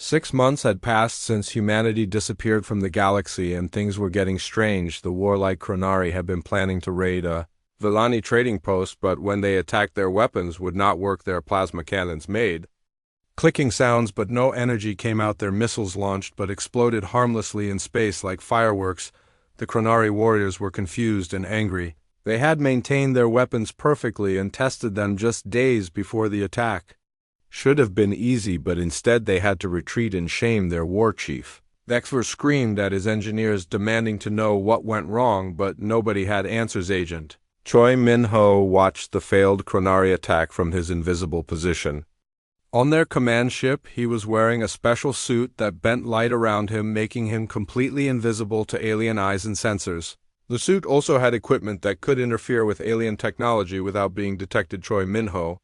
6 months had passed since humanity disappeared from the galaxy and things were getting strange. The warlike Chronari had been planning to raid a Villani trading post, but when they attacked their weapons would not work their plasma cannons made. Clicking sounds but no energy came out. Their missiles launched but exploded harmlessly in space like fireworks. The Chronari warriors were confused and angry. They had maintained their weapons perfectly and tested them just days before the attack. Should have been easy, but instead they had to retreat and shame their war chief. Vexler screamed at his engineers, demanding to know what went wrong, but nobody had answers. Agent Choi Min-ho watched the failed Chronari attack from his invisible position. On their command ship, he was wearing a special suit that bent light around him, making him completely invisible to alien eyes and sensors. The suit also had equipment that could interfere with alien technology without being detected. Choi Min-ho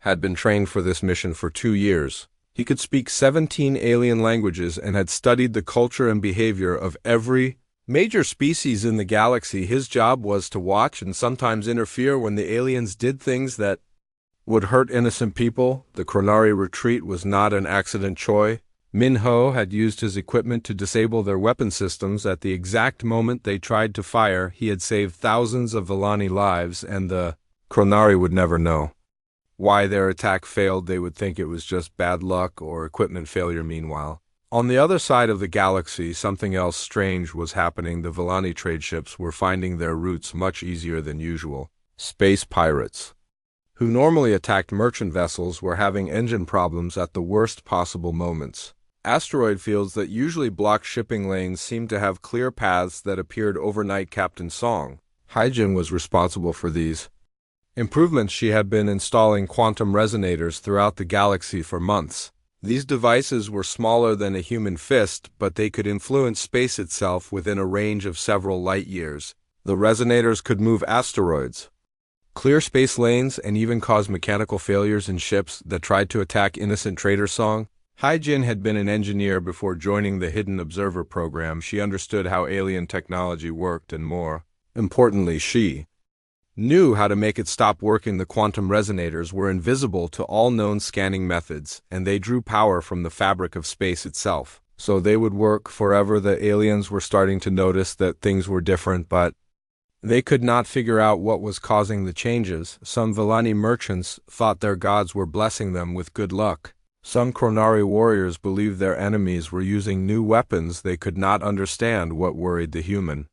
had been trained for this mission for 2 years. He could speak 17 alien languages and had studied the culture and behavior of every major species in the galaxy. His job was to watch and sometimes interfere when the aliens did things that would hurt innocent people. The Chronari retreat was not an accident. Choi Min-ho had used his equipment to disable their weapon systems at the exact moment they tried to fire. He had saved thousands of Villani lives, and the Chronari would never know why their attack failed. They would think it was just bad luck or equipment failure. Meanwhile, on the other side of the galaxy, something else strange was happening. The Villani trade ships were finding their routes much easier than usual. Space pirates, who normally attacked merchant vessels, were having engine problems at the worst possible moments. Asteroid fields that usually blocked shipping lanes seemed to have clear paths that appeared overnight. Captain Song Hyjin was responsible for these improvements. She had been installing quantum resonators throughout the galaxy for months. These devices were smaller than a human fist, but they could influence space itself within a range of several light years. The resonators could move asteroids, clear space lanes, and even cause mechanical failures in ships that tried to attack innocent traders. Song Hyjin had been an engineer before joining the Hidden Observer program. She understood how alien technology worked, and more importantly, she knew how to make it stop working. The quantum resonators were invisible to all known scanning methods, and they drew power from the fabric of space itself, so they would work forever. The aliens were starting to notice that things were different, but they could not figure out what was causing the changes. Some Villani merchants thought their gods were blessing them with good luck. Some Chronari warriors believed their enemies were using new weapons. They could not understand what worried the human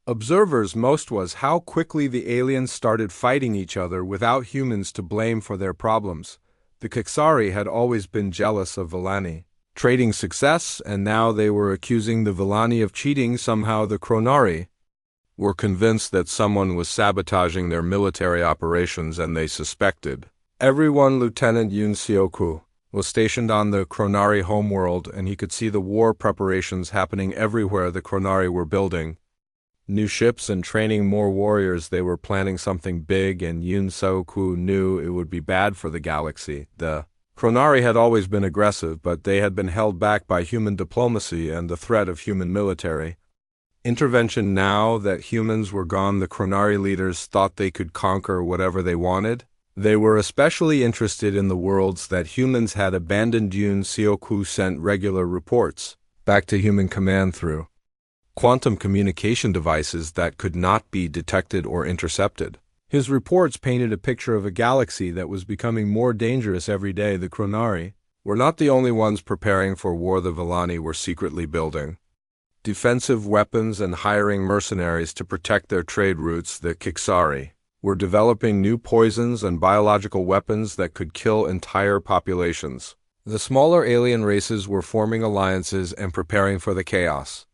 observers most was how quickly the aliens started fighting each other without humans to blame for their problems. The Kixari had always been jealous of Villani trading success, and now they were accusing the Villani of cheating. Somehow the Chronari were convinced that someone was sabotaging their military operations, and they suspected everyone. Lieutenant Yoon Seoku was stationed on the Chronari homeworld, and he could see the war preparations happening everywhere. The Chronari were building new ships and training more warriors. They were planning something big, and Yoon Seoku knew it would be bad for the galaxy. The Chronari had always been aggressive, but they had been held back by human diplomacy and the threat of human military intervention. Now that humans were gone, the Chronari leaders thought they could conquer whatever they wanted. They were especially interested in the worlds that humans had abandoned. Yoon Seoku sent regular reports back to Human Command through quantum communication devices that could not be detected or intercepted. His reports painted a picture of a galaxy that was becoming more dangerous every day. The Chronari were not the only ones preparing for war. The Villani were secretly building defensive weapons and hiring mercenaries to protect their trade routes. The Kixari were developing new poisons and biological weapons that could kill entire populations. The smaller alien races were forming alliances and preparing for the chaos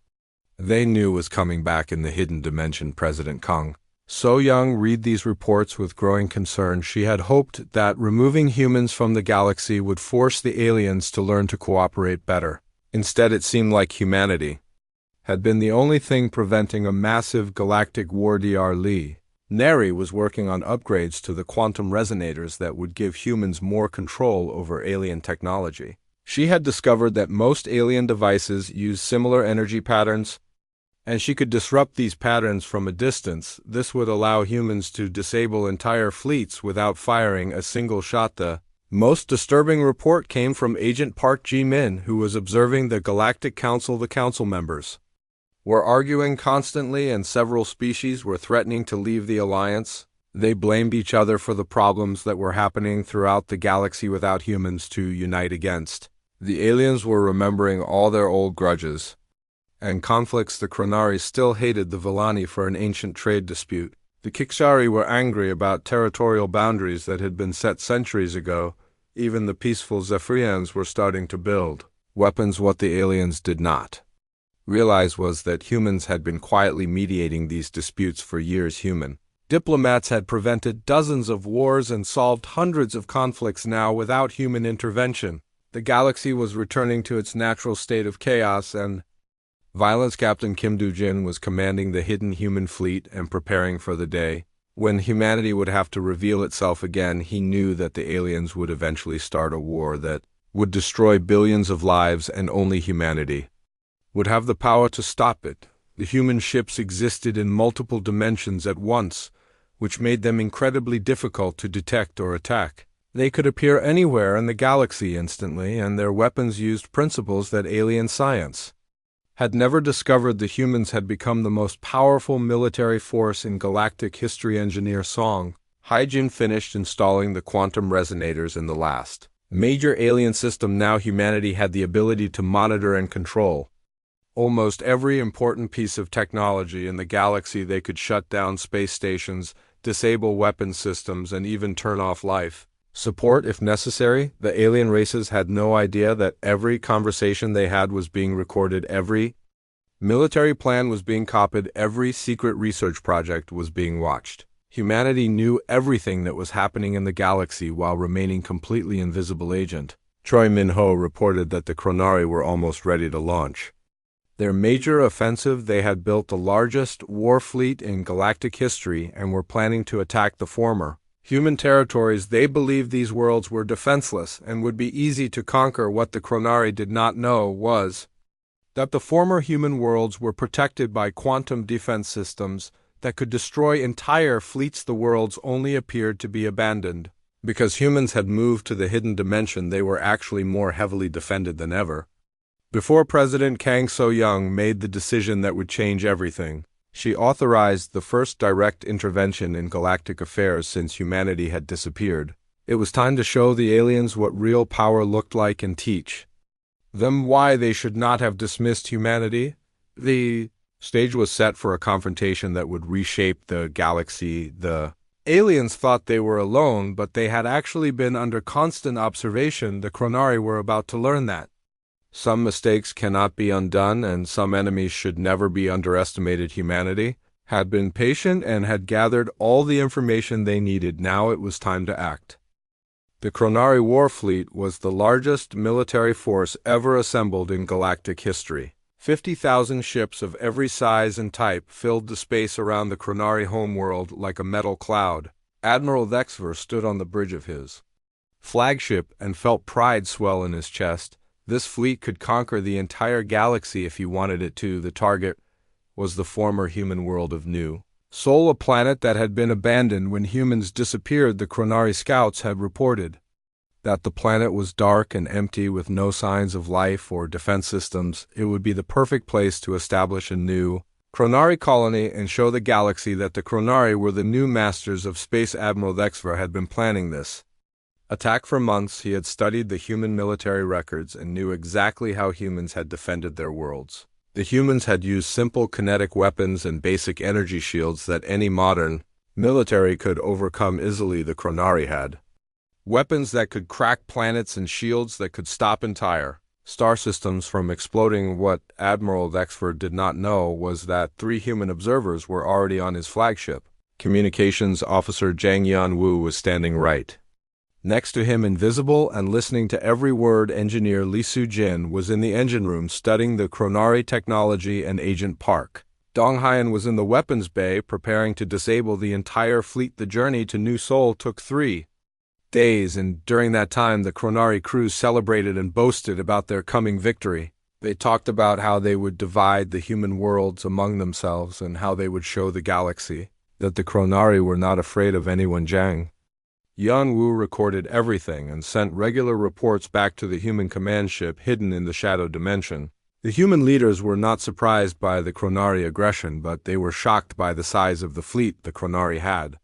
they knew was coming back in the hidden dimension. President Kang So-young read these reports with growing concern. She had hoped that removing humans from the galaxy would force the aliens to learn to cooperate better. Instead, it seemed like humanity had been the only thing preventing a massive galactic war. Dr. Lee Neri was working on upgrades to the quantum resonators that would give humans more control over alien technology. She had discovered that most alien devices use similar energy patterns, and she could disrupt these patterns from a distance. This would allow humans to disable entire fleets without firing a single shot. The Most disturbing report came from Agent Park Ji-min, who was observing the Galactic Council. The council members were arguing constantly, and several species were threatening to leave the alliance. They blamed each other for the problems that were happening throughout the galaxy without humans to unite against. The aliens were remembering all their old grudges and conflicts. The Chronari still hated the Villani for an ancient trade dispute. The Kikshari were angry about territorial boundaries that had been set centuries ago. Even the peaceful Zephyrians were starting to build weapons. What the aliens did not realize was that humans had been quietly mediating these disputes for years. Human diplomats had prevented dozens of wars and solved hundreds of conflicts. Now, without human intervention, the galaxy was returning to its natural state of chaos and violence. Captain Kim Do-jin was commanding the hidden human fleet and preparing for the day when humanity would have to reveal itself again. He knew that the aliens would eventually start a war that would destroy billions of lives, and only humanity would have the power to stop it. The human ships existed in multiple dimensions at once, which made them incredibly difficult to detect or attack. They could appear anywhere in the galaxy instantly, and their weapons used principles that alien science had never discovered. The humans had become the most powerful military force in galactic history. Engineer Song Haijin finished installing the quantum resonators in the last major alien system. Now humanity had the ability to monitor and control almost every important piece of technology in the galaxy. They could shut down space stations, disable weapon systems, and even turn off life support if necessary. The alien races had no idea that every conversation they had was being recorded, every military plan was being copied, every secret research project was being watched. Humanity knew everything that was happening in the galaxy while remaining completely invisible. Agent Choi Min-ho reported that the Chronari were almost ready to launch their major offensive. They had built the largest war fleet in galactic history and were planning to attack the former human territories. They believed these worlds were defenseless and would be easy to conquer. What the Chronari did not know was that the former human worlds were protected by quantum defense systems that could destroy entire fleets. The worlds only appeared to be abandoned because humans had moved to the hidden dimension. They were actually more heavily defended than ever before. President Kang So-young made the decision that would change everything. She authorized the first direct intervention in galactic affairs since humanity had disappeared. It was time to show the aliens what real power looked like and teach them why they should not have dismissed humanity. The stage was set for a confrontation that would reshape the galaxy. The aliens thought they were alone, but they had actually been under constant observation. The Chronari were about to learn that some mistakes cannot be undone, and some enemies should never be underestimated. Humanity had been patient and had gathered all the information they needed. Now it was time to act. The Chronari war fleet was the largest military force ever assembled in galactic history. 50,000 ships of every size and type filled the space around the Chronari homeworld like a metal cloud. Admiral Thexver stood on the bridge of his flagship and felt pride swell in his chest. This fleet could conquer the entire galaxy if he wanted it to. The target was the former human world of New Sol, a planet that had been abandoned when humans disappeared. The Chronari scouts had reported that the planet was dark and empty with no signs of life or defense systems. It would be the perfect place to establish a new Chronari colony and show the galaxy that the Chronari were the new masters of space. Admiral Thexver had been planning this attack for months. He had studied the human military records and knew exactly how humans had defended their worlds. The humans had used simple kinetic weapons and basic energy shields that any modern military could overcome easily. The Chronari had weapons that could crack planets and shields that could stop entire star systems from exploding. What Admiral Thexver did not know was that 3 human observers were already on his flagship. Communications Officer Jang Yan-woo was standing right next to him, invisible and listening to every word. Engineer Lee Soo-jin was in the engine room studying the Chronari technology, and Agent Park Dong-hyun was in the weapons bay preparing to disable the entire fleet. The journey to New Sol took 3 days, and during that time the Chronari crews celebrated and boasted about their coming victory. They talked about how they would divide the human worlds among themselves and how they would show the galaxy that the Chronari were not afraid of anyone. Jang Yan Wu recorded everything and sent regular reports back to the human command ship hidden in the shadow dimension. The human leaders were not surprised by the Chronari aggression, but they were shocked by the size of the fleet the Chronari had.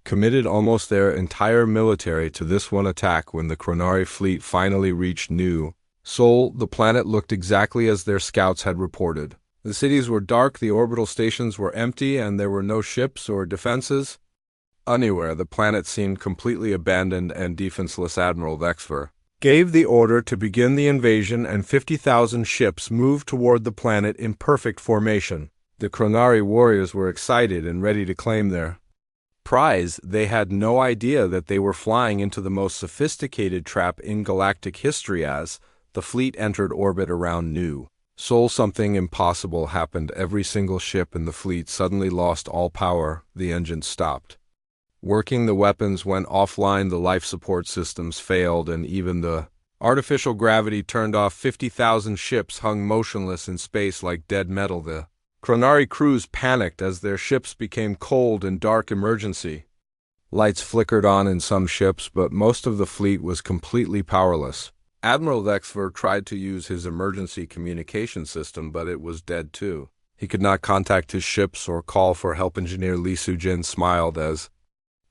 Committed almost their entire military to this one attack when the Chronari fleet finally reached New Sol, the planet looked exactly as their scouts had reported. The cities were dark, the orbital stations were empty, and there were no ships or defenses. Anywhere, the planet seemed completely abandoned, and defenseless Admiral Vexfer gave the order to begin the invasion, and 50,000 ships moved toward the planet in perfect formation. The Chronari warriors were excited and ready to claim their prize. They had no idea that they were flying into the most sophisticated trap in galactic history. As the fleet entered orbit around New Sol, something impossible happened. Every single ship in the fleet suddenly lost all power. The engines stopped working, the weapons went offline, the life support systems failed, and even the artificial gravity turned off. 50,000 ships hung motionless in space like dead metal. The Chronari crews panicked as their ships became cold in dark. Emergency lights flickered on in some ships, but most of the fleet was completely powerless. Admiral Vexfer tried to use his emergency communication system, but it was dead too. He could not contact his ships or call for help. Engineer Li Sujin smiled as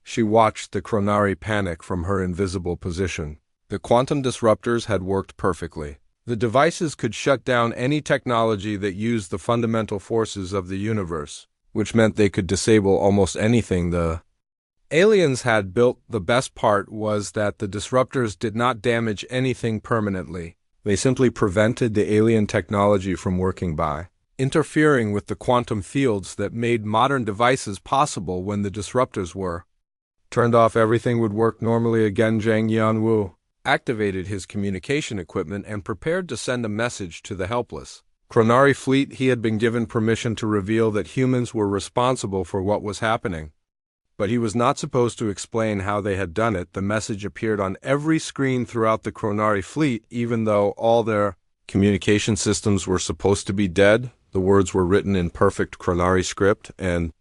she watched the Chronari panic from her invisible position. The quantum disruptors had worked perfectly. The devices could shut down any technology that used the fundamental forces of the universe, which meant they could disable almost anything the aliens had built. The best part was that the disruptors did not damage anything permanently. They simply prevented the alien technology from working by interfering with the quantum fields that made modern devices possible. When the disruptors were turned off, everything would work normally again. Zhang Yanwu activated his communication equipment and prepared to send a message to the helpless Chronari fleet. He had been given permission to reveal that humans were responsible for what was happening, but he was not supposed to explain how they had done it. The message appeared on every screen throughout the Chronari fleet, even though all their communication systems were supposed to be dead. The words were written in perfect Chronari script, and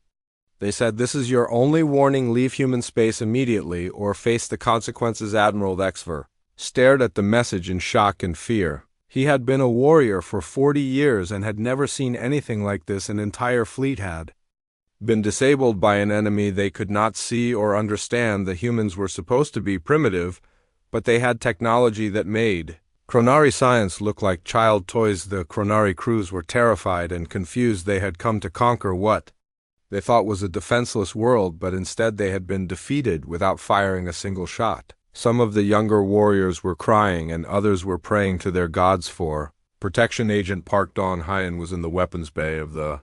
they said, "This is your only warning. Leave human space immediately or face the consequences." Admiral Vexfer stared at the message in shock and fear. He had been a warrior for 40 years and had never seen anything like this. An entire fleet had been disabled by an enemy they could not see or understand. The humans were supposed to be primitive, but they had technology that made Chronari science look like child toys. The Chronari crews were terrified and confused. They had come to conquer what they thought was a defenseless world, but instead they had been defeated without firing a single shot. Some of the younger warriors were crying and others were praying to their gods for protection. Agent Park Dawn Hyen was in the weapons bay of the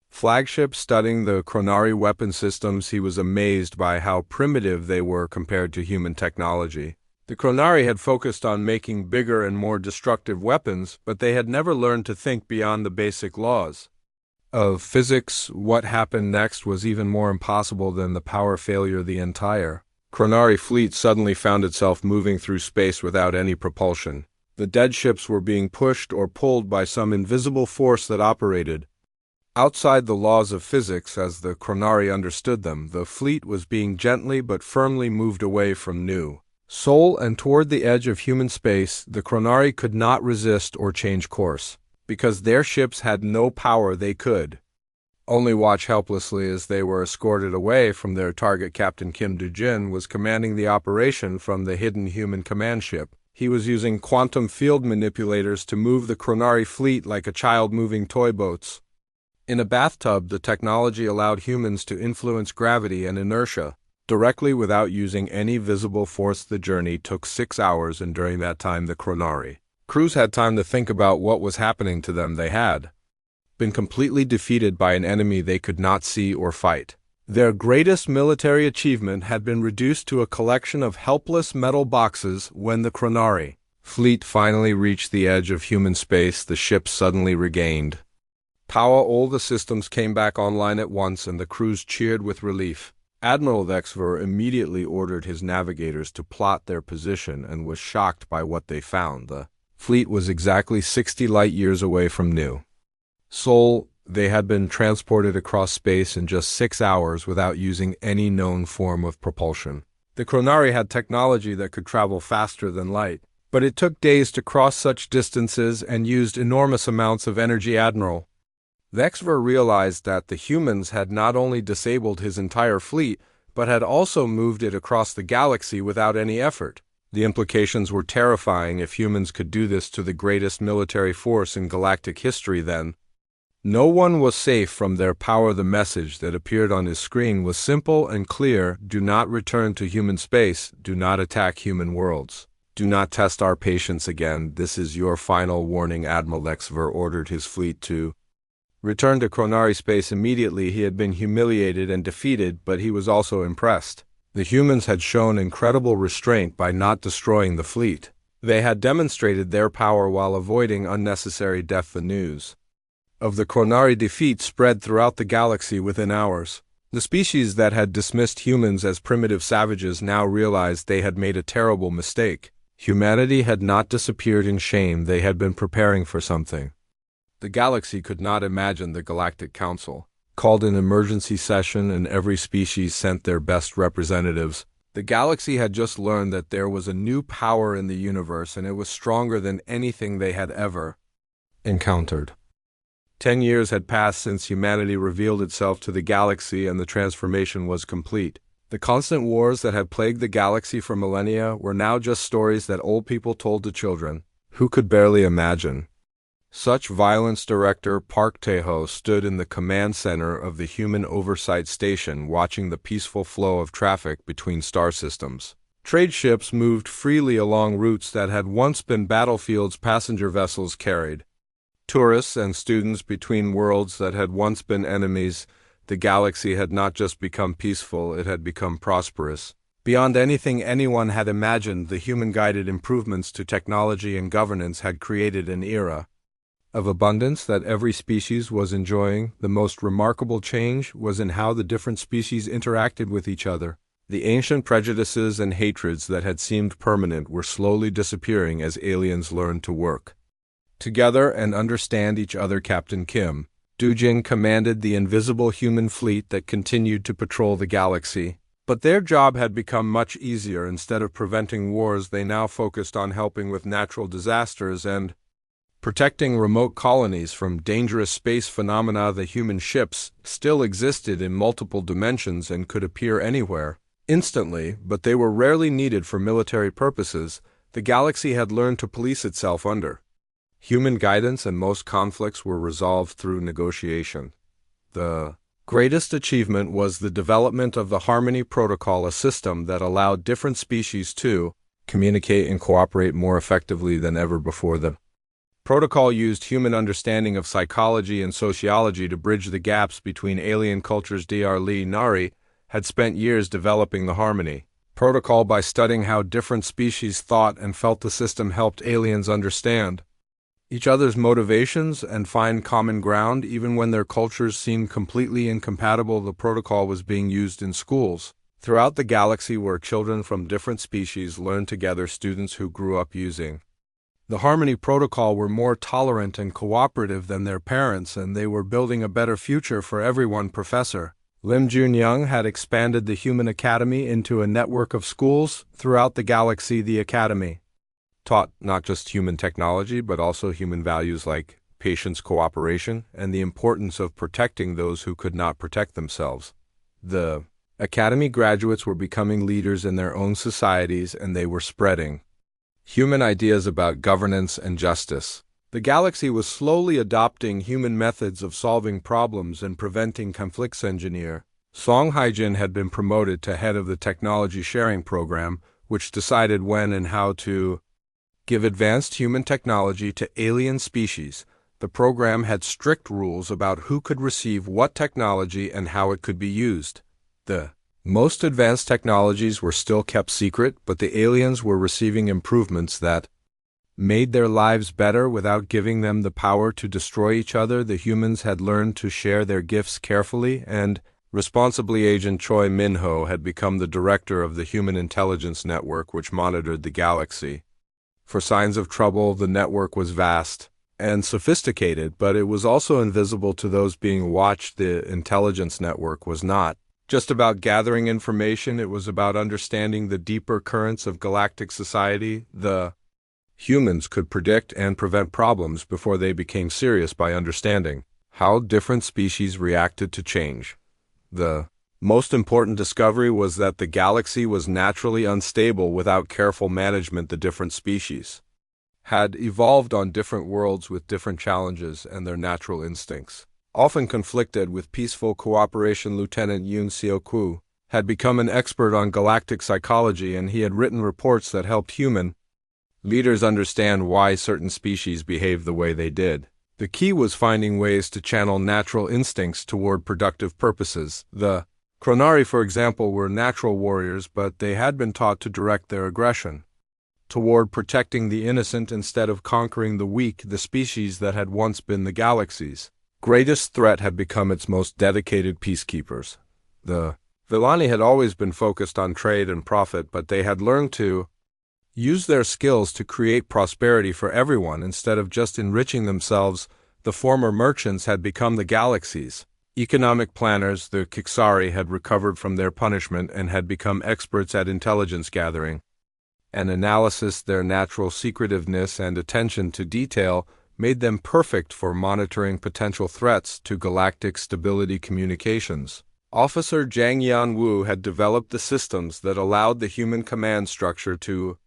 flagship studying the Chronari weapon systems. He was amazed by how primitive they were compared to human technology. The Chronari had focused on making bigger and more destructive weapons, but they had never learned to think beyond the basic laws of physics. What happened next was even more impossible than the power failure. The entire Chronari fleet suddenly found itself moving through space without any propulsion. The dead ships were being pushed or pulled by some invisible force that operated outside the laws of physics as the Chronari understood them. The fleet was being gently but firmly moved away from New Sol and toward the edge of human space. The Chronari could not resist or change course. Because their ships had no power, they could only watch helplessly as they were escorted away from their target. Captain Kim Du-jin was commanding the operation from the hidden human command ship. He was using quantum field manipulators to move the Chronari fleet like a child moving toy boats. In a bathtub, the technology allowed humans to influence gravity and inertia directly without using any visible force. The journey took 6 hours, and during that time the Chronari crews had time to think about what was happening to them. They had been completely defeated by an enemy they could not see or fight. Their greatest military achievement had been reduced to a collection of helpless metal boxes. When the Chronari fleet finally reached the edge of human space, the ship suddenly regained power. All the systems came back online at once, and the crews cheered with relief. Admiral Vexfer immediately ordered his navigators to plot their position and was shocked by what they found. The fleet was exactly 60 light-years away from New Sol. They had been transported across space in just 6 hours without using any known form of propulsion. The Chronari had technology that could travel faster than light, but it took days to cross such distances and used enormous amounts of energy. Admiral Vexver realized that the humans had not only disabled his entire fleet, but had also moved it across the galaxy without any effort. The implications were terrifying if humans could do this to the greatest military force in galactic history then. No one was safe from their power. The message that appeared on his screen was simple and clear: do not return to human space, do not attack human worlds. Do not test our patience again. This is your final warning. Admiral Vexver ordered his fleet to return to Chronari space immediately. He had been humiliated and defeated, but he was also impressed. The humans had shown incredible restraint by not destroying the fleet. They had demonstrated their power while avoiding unnecessary death. The news of the Chronari defeat spread throughout the galaxy within hours. The species that had dismissed humans as primitive savages now realized they had made a terrible mistake. Humanity had not disappeared in shame. They had been preparing for something. The galaxy could not imagine. The Galactic Council called an emergency session, and every species sent their best representatives. The galaxy had just learned that there was a new power in the universe, and it was stronger than anything they had ever encountered. 10 years had passed since humanity revealed itself to the galaxy, and the transformation was complete. The constant wars that had plagued the galaxy for millennia were now just stories that old people told to children. Who could barely imagine such violence? Director Park Tae-ho stood in the command center of the Human Oversight Station, watching the peaceful flow of traffic between star systems. Trade ships moved freely along routes that had once been battlefields. Passenger vessels carried tourists and students between worlds that had once been enemies. The galaxy had not just become peaceful, it had become prosperous. Beyond anything anyone had imagined, the human-guided improvements to technology and governance had created an era of abundance that every species was enjoying. The most remarkable change was in how the different species interacted with each other. The ancient prejudices and hatreds that had seemed permanent were slowly disappearing as aliens learned to work together and understand each other. Captain Kim Dujin commanded the invisible human fleet that continued to patrol the galaxy. But their job had become much easier. Instead of preventing wars, they now focused on helping with natural disasters and protecting remote colonies from dangerous space phenomena. The human ships still existed in multiple dimensions and could appear anywhere instantly, but they were rarely needed for military purposes. The galaxy had learned to police itself under human guidance, and most conflicts were resolved through negotiation. The greatest achievement was the development of the HumanITY protocol, a system that allowed different species to communicate and cooperate more effectively than ever before. The protocol used human understanding of psychology and sociology to bridge the gaps between alien cultures. Dr. Lee Nari had spent years developing the HumanITY protocol. By studying how different species thought and felt, the system helped aliens understand each other's motivations and find common ground. Even when their cultures seemed completely incompatible, the protocol was being used in schools throughout the galaxy where children from different species learned together. Students who grew up using the HumanITY protocol were more tolerant and cooperative than their parents, and they were building a better future for everyone. Professor Lim Jun-young had expanded the Human Academy into a network of schools throughout the galaxy. The academy taught not just human technology, but also human values like patience, cooperation, and the importance of protecting those who could not protect themselves. The academy graduates were becoming leaders in their own societies, and they were spreading human ideas about governance and justice. The galaxy was slowly adopting human methods of solving problems and preventing conflicts. Engineer Song Haijin had been promoted to head of the technology sharing program, which decided when and how to give advanced human technology to alien species. The program had strict rules about who could receive what technology and how it could be used. The most advanced technologies were still kept secret, but the aliens were receiving improvements that made their lives better without giving them the power to destroy each other. The humans had learned to share their gifts carefully and responsibly. Agent Choi Min-ho had become the director of the Human Intelligence Network, which monitored the galaxy for signs of trouble. The network was vast and sophisticated, but it was also invisible to those being watched. The intelligence network was not just about gathering information, it was about understanding the deeper currents of galactic society. The humans could predict and prevent problems before they became serious by understanding how different species reacted to change. The most important discovery was that the galaxy was naturally unstable without careful management. The different species had evolved on different worlds with different challenges, and their natural instincts often conflicted with peaceful cooperation. Lieutenant Yoon Seo-koo had become an expert on galactic psychology, and he had written reports that helped human leaders understand why certain species behaved the way they did. The key was finding ways to channel natural instincts toward productive purposes. The Chronari, for example, were natural warriors, but they had been taught to direct their aggression toward protecting the innocent instead of conquering the weak. The species that had once been the galaxy's greatest threat had become its most dedicated peacekeepers. The Villani had always been focused on trade and profit, but they had learned to use their skills to create prosperity for everyone instead of just enriching themselves. The former merchants had become the galaxy's economic planners. The Kixari had recovered from their punishment and had become experts at intelligence gathering and analysis. Their natural secretiveness and attention to detail made them perfect for monitoring potential threats to galactic stability. Communications officer Jang Yan-woo had developed the systems that allowed the human command structure to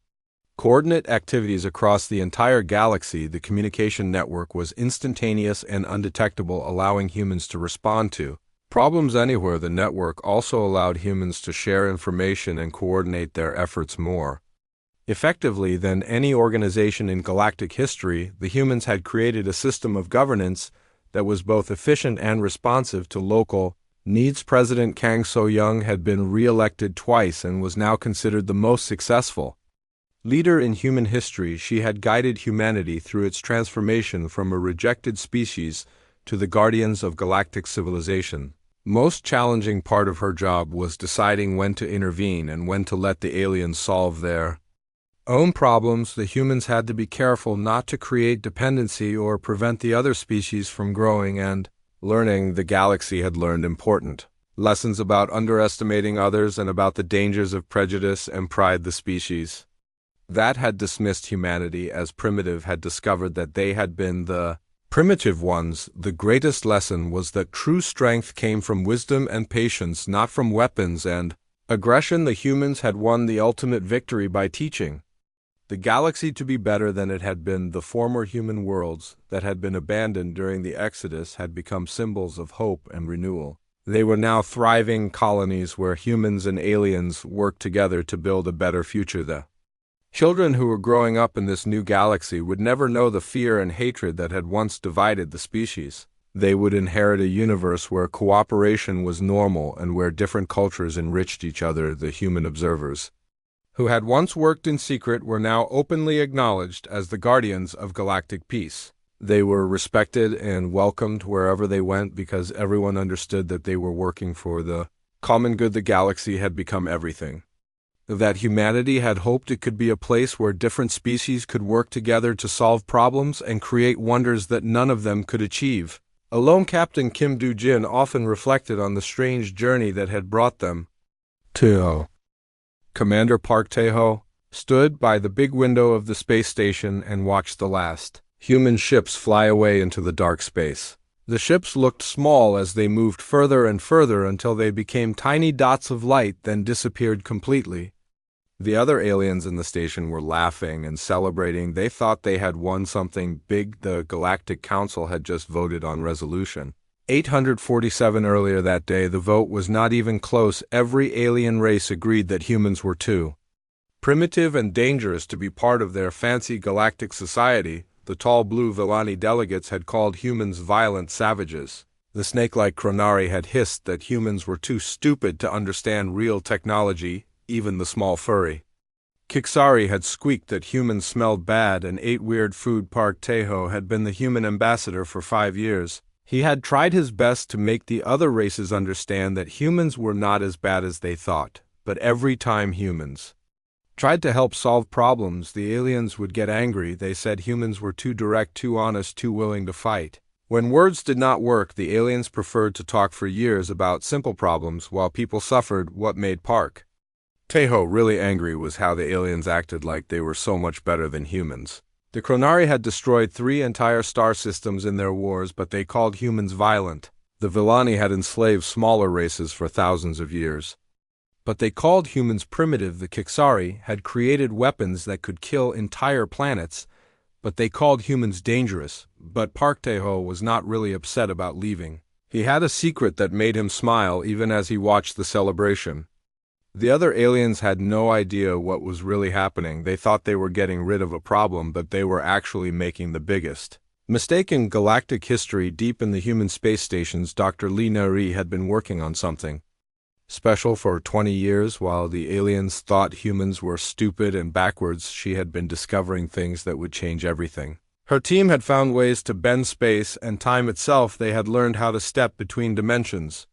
coordinate activities across the entire galaxy. The communication network was instantaneous and undetectable, allowing humans to respond to problems anywhere. The network also allowed humans to share information and coordinate their efforts more effectively than any organization in galactic history. The humans had created a system of governance that was both efficient and responsive to local needs. President Kang So-young had been re-elected twice and was now considered the most successful leader in human history. She had guided humanity through its transformation from a rejected species to the guardians of galactic civilization. Most challenging part of her job was deciding when to intervene and when to let the aliens solve their own problems. The humans had to be careful not to create dependency or prevent the other species from growing and learning. The galaxy had learned important lessons about underestimating others and about the dangers of prejudice and pride. The species that had dismissed humanity as primitive had discovered that they had been the primitive ones. The greatest lesson was that true strength came from wisdom and patience, not from weapons and aggression. The humans had won the ultimate victory by teaching the galaxy to be better than it had been. The former human worlds that had been abandoned during the Exodus had become symbols of hope and renewal. They were now thriving colonies where humans and aliens worked together to build a better future. The children who were growing up in this new galaxy would never know the fear and hatred that had once divided the species. They would inherit a universe where cooperation was normal and where different cultures enriched each other. The human observers who had once worked in secret were now openly acknowledged as the guardians of galactic peace. They were respected and welcomed wherever they went because everyone understood that they were working for the common good. The galaxy had become everything that humanity had hoped it could be, a place where different species could work together to solve problems and create wonders that none of them could achieve alone. Captain Kim Do-jin often reflected on the strange journey that had brought them to Commander Park Tae-ho stood by the big window of the space station and watched the last human ships fly away into the dark space. The ships looked small as they moved further and further until they became tiny dots of light, then disappeared completely. The other aliens in the station were laughing and celebrating. They thought they had won something big. The Galactic Council had just voted on Resolution 847 earlier that day. The vote was not even close. Every alien race agreed that humans were too primitive and dangerous to be part of their fancy galactic society. The tall blue Villani delegates had called humans violent savages. The snake-like Chronari had hissed that humans were too stupid to understand real technology, even the small furry Kixari had squeaked that humans smelled bad and ate weird food. Park Tae-ho had been the human ambassador for 5 years. He had tried his best to make the other races understand that humans were not as bad as they thought, but every time humans tried to help solve problems, the aliens would get angry. They said humans were too direct, too honest, too willing to fight. When words did not work, the aliens preferred to talk for years about simple problems while people suffered. What made Park Teho really angry was how the aliens acted like they were so much better than humans. The Chronari had destroyed 3 entire star systems in their wars, but they called humans violent. The Villani had enslaved smaller races for thousands of years, but they called humans primitive. The Kixari had created weapons that could kill entire planets, but they called humans dangerous. But Park Teho was not really upset about leaving. He had a secret that made him smile even as he watched the celebration. The other aliens had no idea what was really happening. They thought they were getting rid of a problem, but they were actually making the biggest mistake in galactic history. Deep in the human space stations, Dr. Lee Nari had been working on something special for 20 years. While the aliens thought humans were stupid and backwards, she had been discovering things that would change everything. Her team had found ways to bend space and time itself. They had learned how to step between dimensions.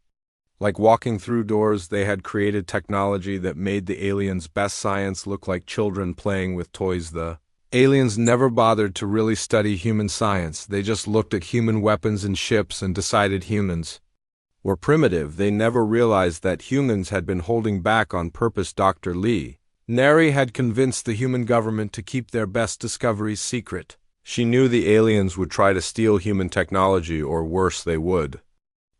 Like walking through doors, they had created technology that made the aliens' best science look like children playing with toys. The aliens never bothered to really study human science. They just looked at human weapons and ships and decided humans were primitive. They never realized that humans had been holding back on purpose. Dr. Lee Nari had convinced the human government to keep their best discoveries secret. She knew the aliens would try to steal human technology, or worse, they would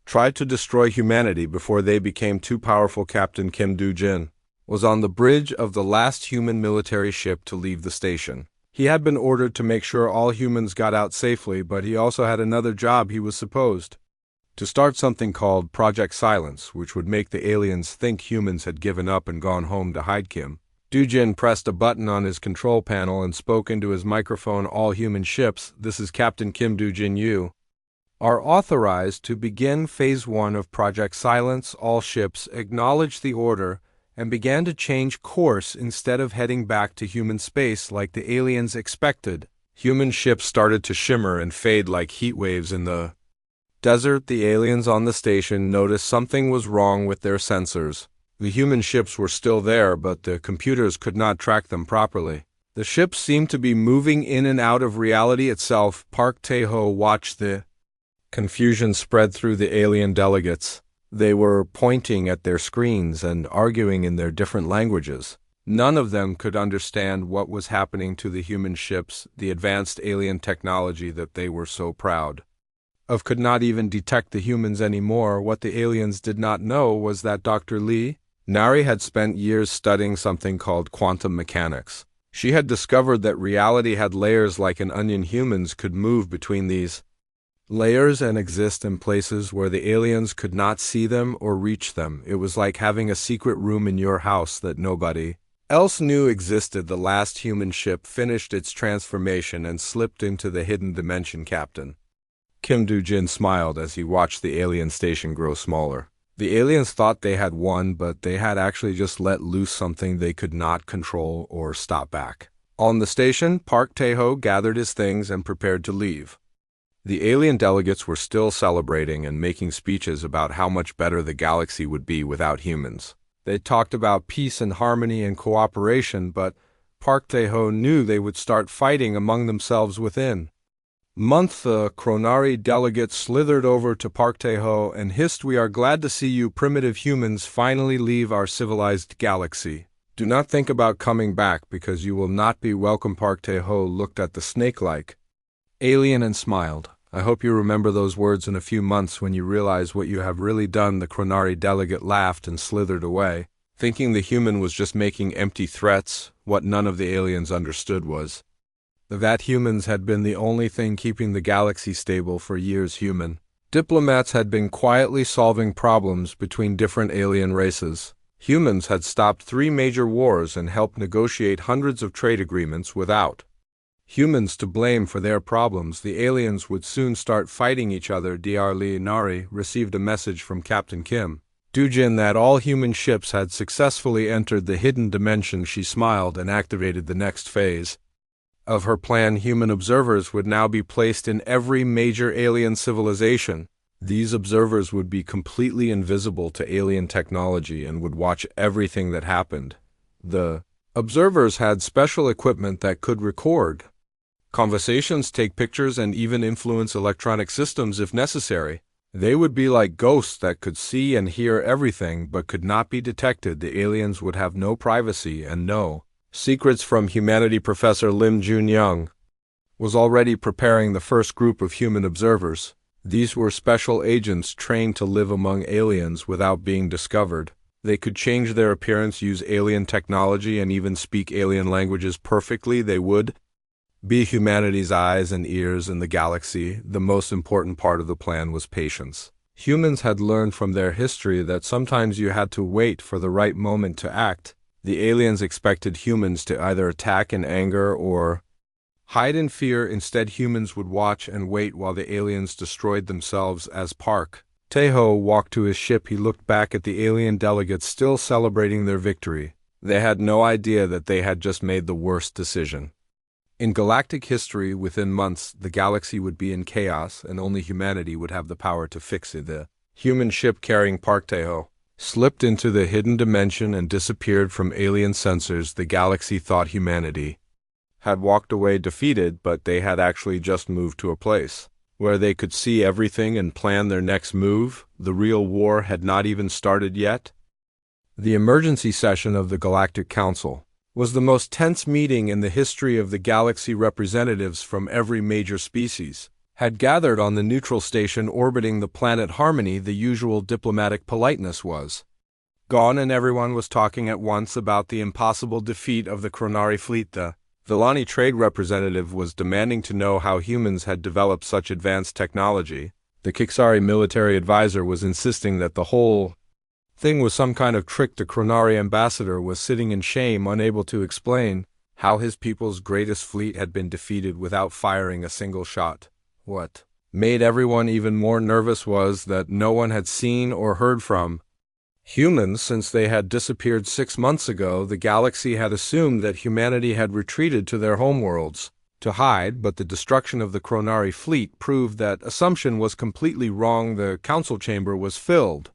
try to destroy humanity before they became too powerful. Captain Kim Do-jin was on the bridge of the last human military ship to leave the station. He had been ordered to make sure all humans got out safely, but he also had another job. He was supposed to start something called Project Silence, which would make the aliens think humans had given up and gone home to hide. Kim Do-jin pressed a button on his control panel and spoke into his microphone. All human ships, this is Captain Kim Do-jin, you are authorized to begin Phase 1 of Project Silence. All ships acknowledged the order and began to change course instead of heading back to human space like the aliens expected. Human ships started to shimmer and fade like heat waves in the desert. The aliens on the station noticed something was wrong with their sensors. The human ships were still there, but the computers could not track them properly. The ships seemed to be moving in and out of reality itself. Park Teho watched the confusion spread through the alien delegates. They were pointing at their screens and arguing in their different languages. None of them could understand what was happening to the human ships. The advanced alien technology that they were so proud of could not even detect the humans anymore. What the aliens did not know was that Dr. Lee Nari had spent years studying something called quantum mechanics. She had discovered that reality had layers like an onion. Humans could move between these layers and exist in places where the aliens could not see them or reach them. It was like having a secret room in your house that nobody else knew existed. The last human ship finished its transformation and slipped into the hidden dimension. Captain Kim Do-jin smiled as he watched the alien station grow smaller. The aliens thought they had won, but they had actually just let loose something they could not control or stop back. On the station, Park Teho gathered his things and prepared to leave. The alien delegates were still celebrating and making speeches about how much better the galaxy would be without humans. They talked about peace and harmony and cooperation, but Park Teho knew they would start fighting among themselves within month. The Chronari delegate slithered over to Park Teho and hissed, "We are glad to see you primitive humans finally leave our civilized galaxy. Do not think about coming back because you will not be welcome." Park Teho looked at the snake-like alien and smiled. "I hope you remember those words in a few months when you realize what you have really done." The Chronari delegate laughed and slithered away, thinking the human was just making empty threats. What none of the aliens understood was that humans had been the only thing keeping the galaxy stable for years. Human diplomats had been quietly solving problems between different alien races. Humans had stopped 3 major wars and helped negotiate hundreds of trade agreements without humans to blame for their problems. The aliens would soon start fighting each other. Dr. Lee Nari received a message from Captain Kim Do-jin that all human ships had successfully entered the hidden dimension. She smiled and activated the next phase of her plan. Human observers would now be placed in every major alien civilization. These observers would be completely invisible to alien technology and would watch everything that happened. The observers had special equipment that could record conversations, take pictures, and even influence electronic systems if necessary. They would be like ghosts that could see and hear everything but could not be detected. The aliens would have no privacy and no secrets from humanity. Professor Lim Jun-young was already preparing the first group of human observers. These were special agents trained to live among aliens without being discovered. They could change their appearance, use alien technology, and even speak alien languages perfectly. They would be humanity's eyes and ears in the galaxy. The most important part of the plan was patience. Humans had learned from their history that sometimes you had to wait for the right moment to act. The aliens expected humans to either attack in anger or hide in fear. Instead, humans would watch and wait while the aliens destroyed themselves. As Park Tae-ho walked to his ship, he looked back at the alien delegates still celebrating their victory. They had no idea that they had just made the worst decision. In galactic history, within months, the galaxy would be in chaos, and only humanity would have the power to fix it. The human ship carrying Park Tae-ho slipped into the hidden dimension and disappeared from alien sensors. The galaxy thought humanity had walked away defeated, but they had actually just moved to a place where they could see everything and plan their next move. The real war had not even started yet. The emergency session of the Galactic Council was the most tense meeting in the history of the galaxy. Representatives from every major species had gathered on the neutral station orbiting the planet Harmony. The usual diplomatic politeness was gone, and everyone was talking at once about the impossible defeat of the Chronari fleet. The Villani trade representative was demanding to know how humans had developed such advanced technology. The Kixari military advisor was insisting that the whole thing was some kind of trick. The Chronari ambassador was sitting in shame, unable to explain how his people's greatest fleet had been defeated without firing a single shot. What made everyone even more nervous was that no one had seen or heard from humans since they had disappeared 6 months ago. The galaxy had assumed that humanity had retreated to their homeworlds to hide, but the destruction of the Chronari fleet proved that assumption was completely wrong. The council chamber was filled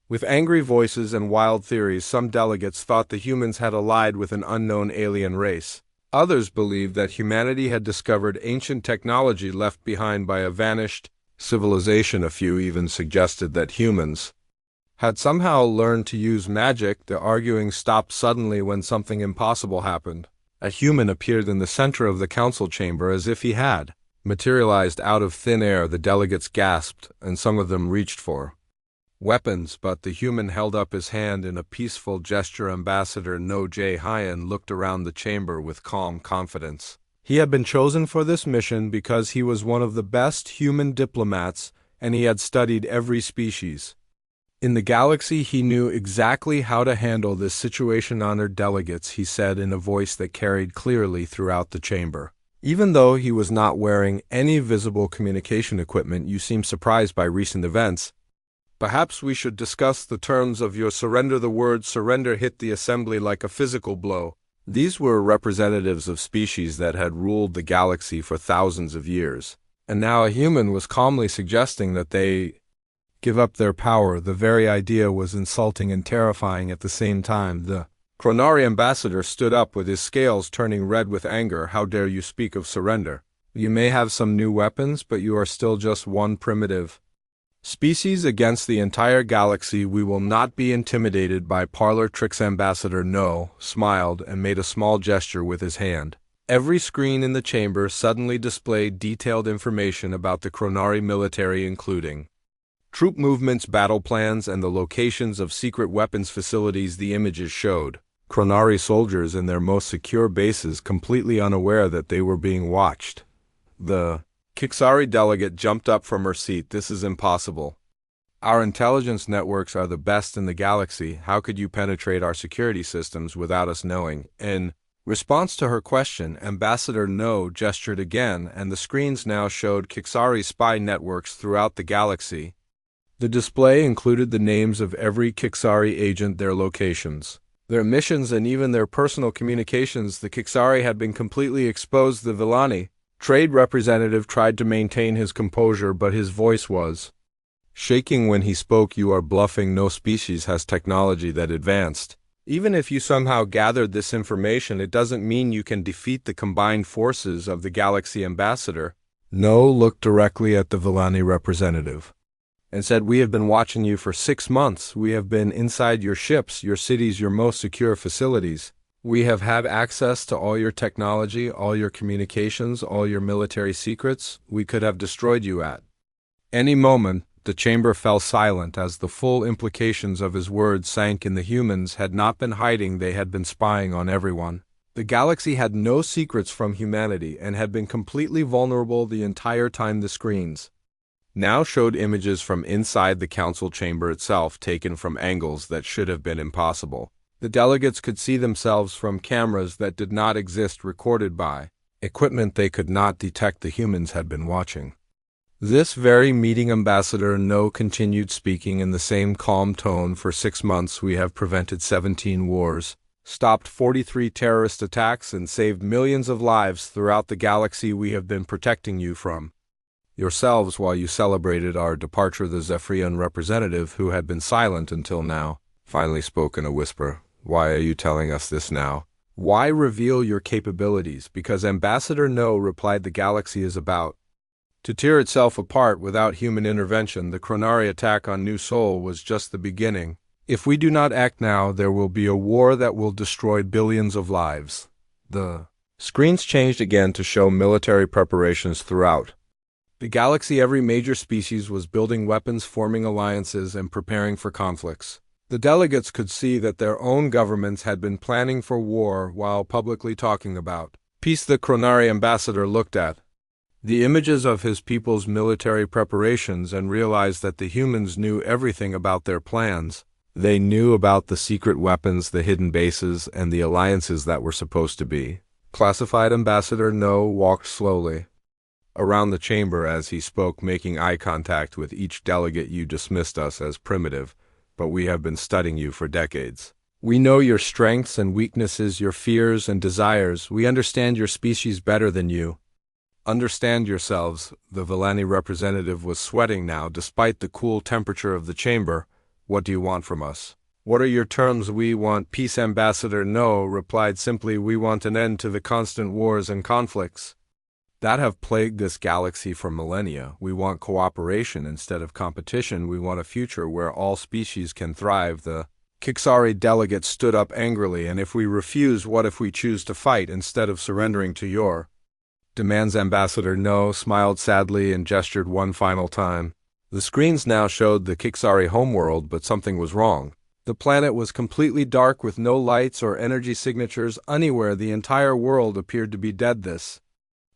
with angry voices and wild theories. Some delegates thought the humans had allied with an unknown alien race. Others believed that humanity had discovered ancient technology left behind by a vanished civilization. A few even suggested that humans had somehow learned to use magic. The arguing stopped suddenly when something impossible happened. A human appeared in the center of the council chamber as if he had materialized out of thin air. The delegates gasped, and some of them reached for weapons, but the human held up his hand in a peaceful gesture. Ambassador No Jae-hyun looked around the chamber with calm confidence. He had been chosen for this mission because he was one of the best human diplomats, and he had studied every species in the galaxy. He knew exactly how to handle this situation. Honored delegates, he said in a voice that carried clearly throughout the chamber. Even though he was not wearing any visible communication equipment, you seem surprised by recent events. Perhaps we should discuss the terms of your surrender. The word surrender hit the assembly like a physical blow. These were representatives of species that had ruled the galaxy for thousands of years, and now a human was calmly suggesting that they give up their power. The very idea was insulting and terrifying at the same time. The Chronari ambassador stood up with his scales turning red with anger. How dare you speak of surrender? You may have some new weapons, but you are still just one primitive species against the entire galaxy. We will not be intimidated by parlor tricks. Ambassador No smiled and made a small gesture with his hand. Every screen in the chamber suddenly displayed detailed information about the Chronari military, including troop movements, battle plans, and the locations of secret weapons facilities. The images showed Chronari soldiers in their most secure bases, completely unaware that they were being watched. The Kixari delegate jumped up from her seat. This is impossible. Our intelligence networks are the best in the galaxy. How could you penetrate our security systems without us knowing? In response to her question, Ambassador No gestured again, and the screens now showed Kixari spy networks throughout the galaxy. The display included the names of every Kixari agent, their locations, their missions, and even their personal communications. The Kixari had been completely exposed. The Villani trade representative tried to maintain his composure, but his voice was shaking when he spoke. You are bluffing. No species has technology that advanced Even if you somehow gathered this information, it doesn't mean you can defeat the combined forces of the Galaxy Ambassador. No looked directly at the Villani representative and said, "We have been watching you for 6 months. We have been inside your ships, your cities, your most secure facilities. We have had access to all your technology, all your communications, all your military secrets. We could have destroyed you at any moment." The chamber fell silent as the full implications of his words sank in. The humans had not been hiding, they had been spying on everyone. The galaxy had no secrets from humanity and had been completely vulnerable the entire time. The screens now showed images from inside the council chamber itself, taken from angles that should have been impossible. The delegates could see themselves from cameras that did not exist, recorded by equipment they could not detect. The humans had been watching this very meeting. Ambassador No continued speaking in the same calm tone. "For 6 months we have prevented 17 wars, stopped 43 terrorist attacks, and saved millions of lives throughout the galaxy. We have been protecting you from yourselves while you celebrated our departure." The Zephyrian representative, who had been silent until now, finally spoke in a whisper. "Why are you telling us this now? Why reveal your capabilities?" "Because Ambassador No," replied, "the galaxy is about to tear itself apart without human intervention. The Chronari attack on New Sol was just the beginning. If we do not act now, there will be a war that will destroy billions of lives." The screens changed again to show military preparations throughout the galaxy. Every major species was building weapons, forming alliances, and preparing for conflicts. The delegates could see that their own governments had been planning for war while publicly talking about peace. The Chronari ambassador looked at the images of his people's military preparations and realized that the humans knew everything about their plans. They knew about the secret weapons, the hidden bases, and the alliances that were supposed to be classified. Ambassador No walked slowly around the chamber as he spoke, making eye contact with each delegate. "You dismissed us as primitive, but we have been studying you for decades. We know your strengths and weaknesses, your fears and desires. We understand your species better than you understand yourselves." The Villani representative was sweating now, despite the cool temperature of the chamber. "What do you want from us? What are your terms?" "We want peace." Ambassador No replied simply, "We want an end to the constant wars and conflicts that have plagued this galaxy for millennia. We want cooperation instead of competition. We want a future where all species can thrive." The Kixari delegate stood up angrily. "And if we refuse, what if we choose to fight instead of surrendering to your demands?" Ambassador No smiled sadly and gestured one final time. The screens now showed the Kixari homeworld, but something was wrong. The planet was completely dark with no lights or energy signatures anywhere. The entire world appeared to be dead. "This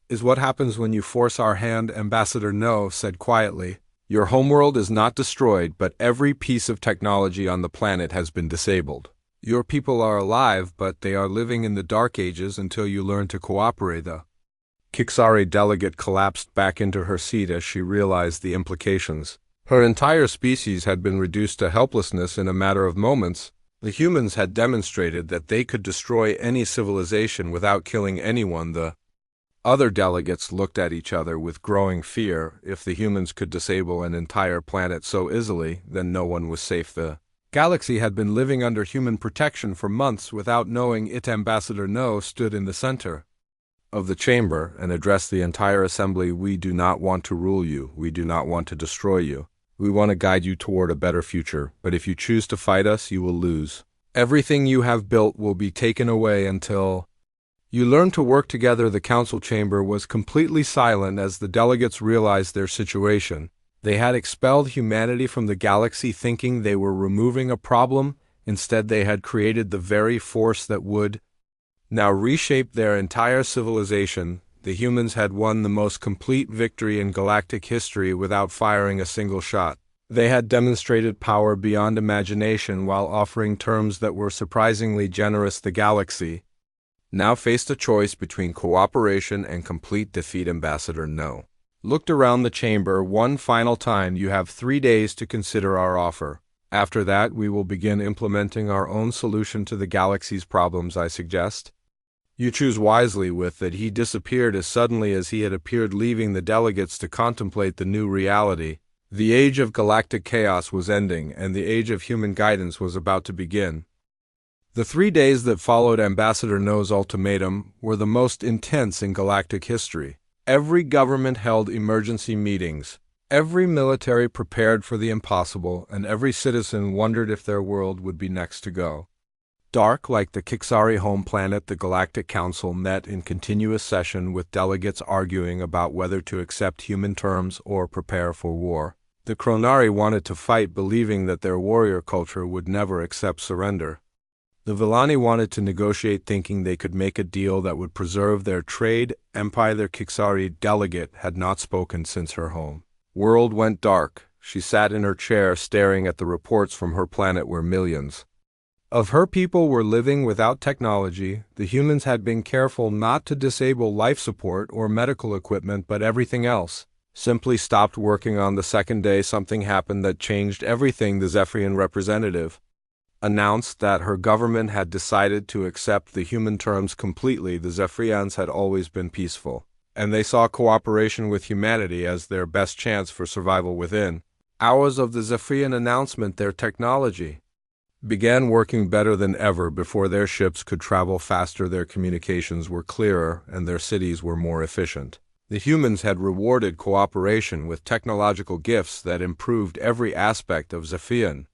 is what happens when you force our hand," Ambassador No said quietly. "Your homeworld is not destroyed, but every piece of technology on the planet has been disabled. Your people are alive, but they are living in the Dark Ages until you learn to cooperate." The Kixari delegate collapsed back into her seat as she realized the implications. Her entire species had been reduced to helplessness in a matter of moments. The humans had demonstrated that they could destroy any civilization without killing anyone. The other delegates looked at each other with growing fear. If the humans could disable an entire planet so easily, then no one was safe. The galaxy had been living under human protection for months without knowing it. Ambassador No stood in the center of the chamber and addressed the entire assembly. "We do not want to rule you. We do not want to destroy you. We want to guide you toward a better future. But if you choose to fight us, you will lose. Everything you have built will be taken away until you learn to work together." The council chamber was completely silent as the delegates realized their situation. They had expelled humanity from the galaxy thinking they were removing a problem. Instead, they had created the very force that would now reshape their entire civilization. The humans had won the most complete victory in galactic history without firing a single shot. They had demonstrated power beyond imagination while offering terms that were surprisingly generous. The galaxy now faced a choice between cooperation and complete defeat. Ambassador No looked around the chamber one final time. "You have 3 days to consider our offer. After that, we will begin implementing our own solution to the galaxy's problems. I suggest you choose wisely." With that, he disappeared as suddenly as he had appeared, leaving the delegates to contemplate the new reality. The age of galactic chaos was ending, and the age of human guidance was about to begin. The 3 days that followed Ambassador No's ultimatum were the most intense in galactic history. Every government held emergency meetings. Every military prepared for the impossible, and every citizen wondered if their world would be next to go. Dark like the Kixari home planet, the Galactic Council met in continuous session with delegates arguing about whether to accept human terms or prepare for war. The Kronari wanted to fight, believing that their warrior culture would never accept surrender. The Villani wanted to negotiate, thinking they could make a deal that would preserve their trade empire. The Kixari delegate had not spoken since her home world went dark. She sat in her chair staring at the reports from her planet where millions of her people were living without technology. The humans had been careful not to disable life support or medical equipment, but everything else simply stopped working. On the second day, something happened that changed everything. The Zephyrian representative announced that her government had decided to accept the human terms completely. The Zephyrians had always been peaceful, and they saw cooperation with humanity as their best chance for survival. Within hours of the Zephyrian announcement, their technology began working better than ever. Before, their ships could travel faster, their communications were clearer, and their cities were more efficient. The humans had rewarded cooperation with technological gifts that improved every aspect of Zephyrian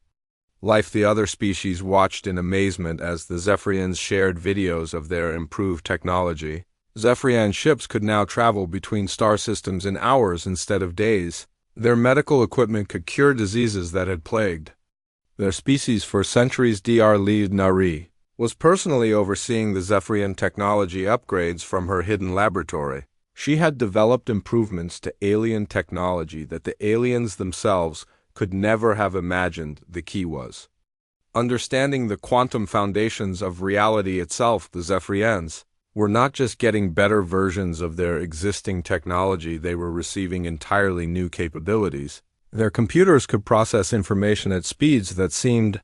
life. The other species watched in amazement as the Zephyrians shared videos of their improved technology. Zephyrian ships could now travel between star systems in hours instead of days. Their medical equipment could cure diseases that had plagued their species for centuries. Dr. Li Nari was personally overseeing the Zephyrian technology upgrades from her hidden laboratory. She had developed improvements to alien technology that the aliens themselves could never have imagined. The key was understanding the quantum foundations of reality itself. The Zephyrians were not just getting better versions of their existing technology, they were receiving entirely new capabilities. Their computers could process information at speeds that seemed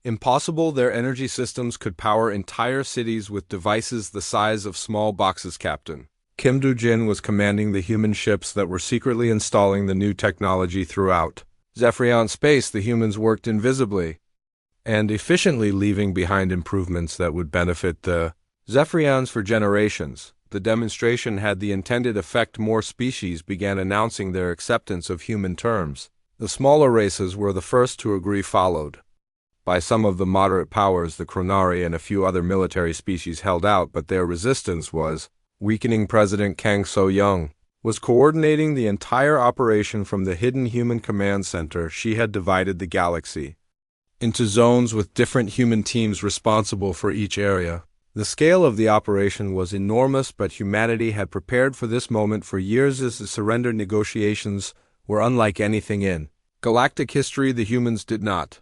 impossible. Their energy systems could power entire cities with devices the size of small boxes. Captain Kim Do-jin was commanding the human ships that were secretly installing the new technology throughout Zephyrian space. The humans worked invisibly and efficiently, leaving behind improvements that would benefit the Zephyrians for generations. The demonstration had the intended effect. More species began announcing their acceptance of human terms. The smaller races were the first to agree, followed by some of the moderate powers. The Kronari and a few other military species held out, but their resistance was weakening. President Kang So-young was coordinating the entire operation from the hidden human command center. She had divided the galaxy into zones with different human teams responsible for each area. The scale of the operation was enormous, but humanity had prepared for this moment for years, as the surrender negotiations were unlike anything in galactic history. The humans did not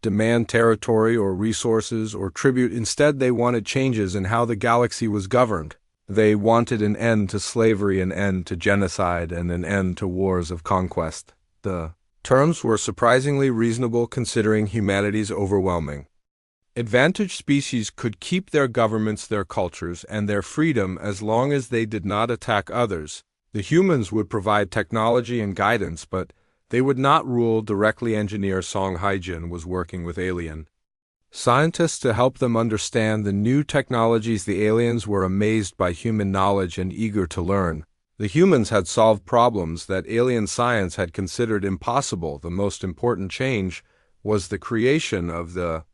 demand territory or resources or tribute. Instead, they wanted changes in how the galaxy was governed. They wanted an end to slavery, an end to genocide, and an end to wars of conquest. The terms were surprisingly reasonable considering humanity's overwhelming advantaged species could keep their governments, their cultures, and their freedom as long as they did not attack others. The humans would provide technology and guidance, but they would not rule directly. Engineer Song Haijin was working with alien scientists to help them understand the new technologies. The aliens were amazed by human knowledge and eager to learn. The humans had solved problems that alien science had considered impossible. The most important change was the creation of the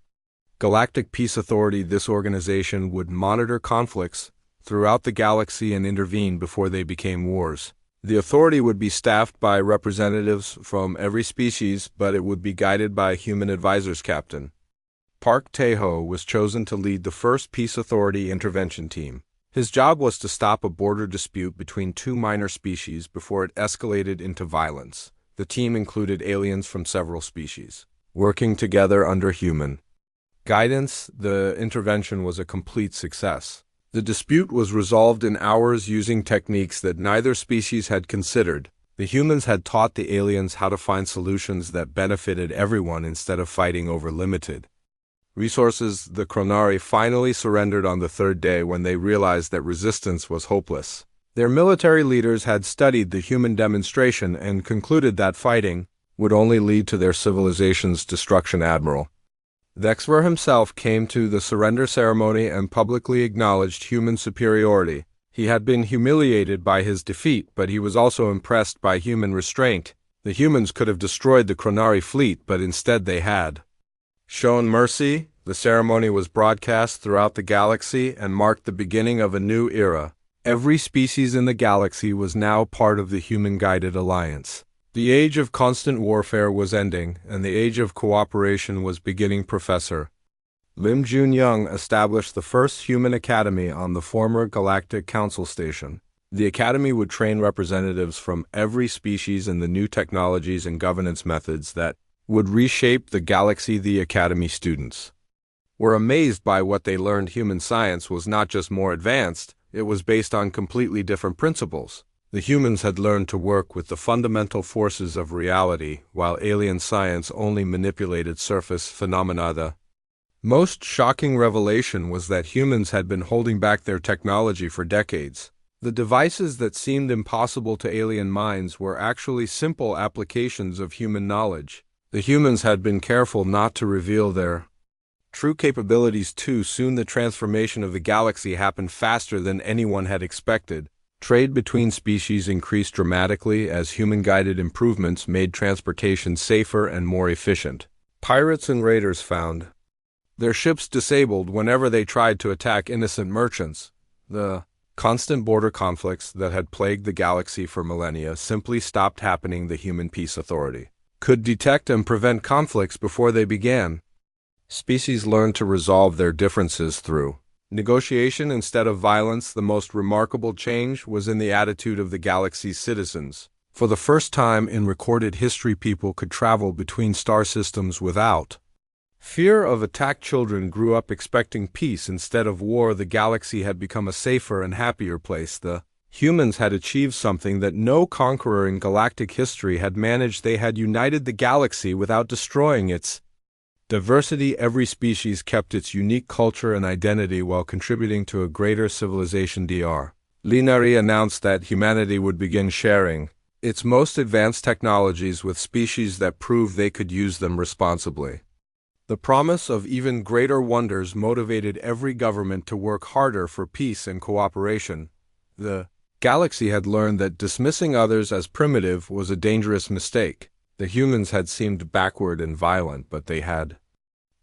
Galactic Peace Authority. This organization would monitor conflicts throughout the galaxy and intervene before they became wars. The authority would be staffed by representatives from every species, but it would be guided by human advisors. Captain Park Tae-ho was chosen to lead the first Peace Authority intervention team. His job was to stop a border dispute between two minor species before it escalated into violence. The team included aliens from several species, working together under human guidance. The intervention was a complete success. The dispute was resolved in hours using techniques that neither species had considered. The humans had taught the aliens how to find solutions that benefited everyone instead of fighting over limited resources. The Kronari finally surrendered on the third day when they realized that resistance was hopeless. Their military leaders had studied the human demonstration and concluded that fighting would only lead to their civilization's destruction. Admiral Thexler himself came to the surrender ceremony and publicly acknowledged human superiority. He had been humiliated by his defeat, but he was also impressed by human restraint. The humans could have destroyed the Chronari fleet, but instead they had shown mercy. The ceremony was broadcast throughout the galaxy and marked the beginning of a new era. Every species in the galaxy was now part of the human-guided alliance. The age of constant warfare was ending, and the age of cooperation was beginning. Professor Lim Jun-young established the first human academy on the former Galactic Council Station. The academy would train representatives from every species in the new technologies and governance methods that would reshape the galaxy. The academy students were amazed by what they learned. Human science was not just more advanced, it was based on completely different principles. The humans had learned to work with the fundamental forces of reality, while alien science only manipulated surface phenomena. The most shocking revelation was that humans had been holding back their technology for decades. The devices that seemed impossible to alien minds were actually simple applications of human knowledge. The humans had been careful not to reveal their true capabilities too soon. The transformation of the galaxy happened faster than anyone had expected. Trade between species increased dramatically as human-guided improvements made transportation safer and more efficient. Pirates and raiders found their ships disabled whenever they tried to attack innocent merchants. The constant border conflicts that had plagued the galaxy for millennia simply stopped happening. The Human Peace Authority could detect and prevent conflicts before they began. Species learned to resolve their differences through negotiation instead of violence. The most remarkable change was in the attitude of the galaxy's citizens. For the first time in recorded history, people could travel between star systems without fear of attack. Children grew up expecting peace instead of war. The galaxy had become a safer and happier place. The humans had achieved something that no conqueror in galactic history had managed. They had united the galaxy without destroying its diversity. Every species kept its unique culture and identity while contributing to a greater civilization. Dr. Linari announced that humanity would begin sharing its most advanced technologies with species that proved they could use them responsibly. The promise of even greater wonders motivated every government to work harder for peace and cooperation. The galaxy had learned that dismissing others as primitive was a dangerous mistake. The humans had seemed backward and violent, but they had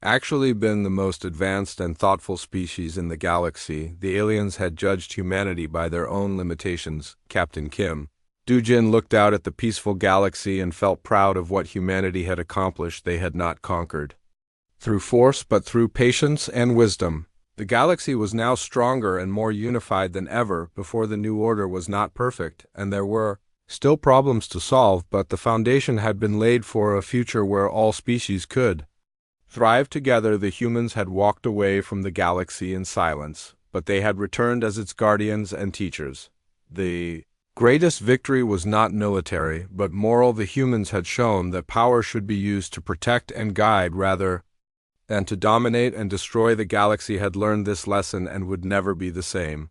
actually been the most advanced and thoughtful species in the galaxy. The aliens had judged humanity by their own limitations. Captain Kim Dujin looked out at the peaceful galaxy and felt proud of what humanity had accomplished. They had not conquered through force, but through patience and wisdom. The galaxy was now stronger and more unified than ever before. The new order was not perfect, and there were still problems to solve, but the foundation had been laid for a future where all species could thrive together. The humans had walked away from the galaxy in silence, but they had returned as its guardians and teachers. The greatest victory was not military, but moral. The humans had shown that power should be used to protect and guide rather than to dominate and destroy. The galaxy had learned this lesson and would never be the same.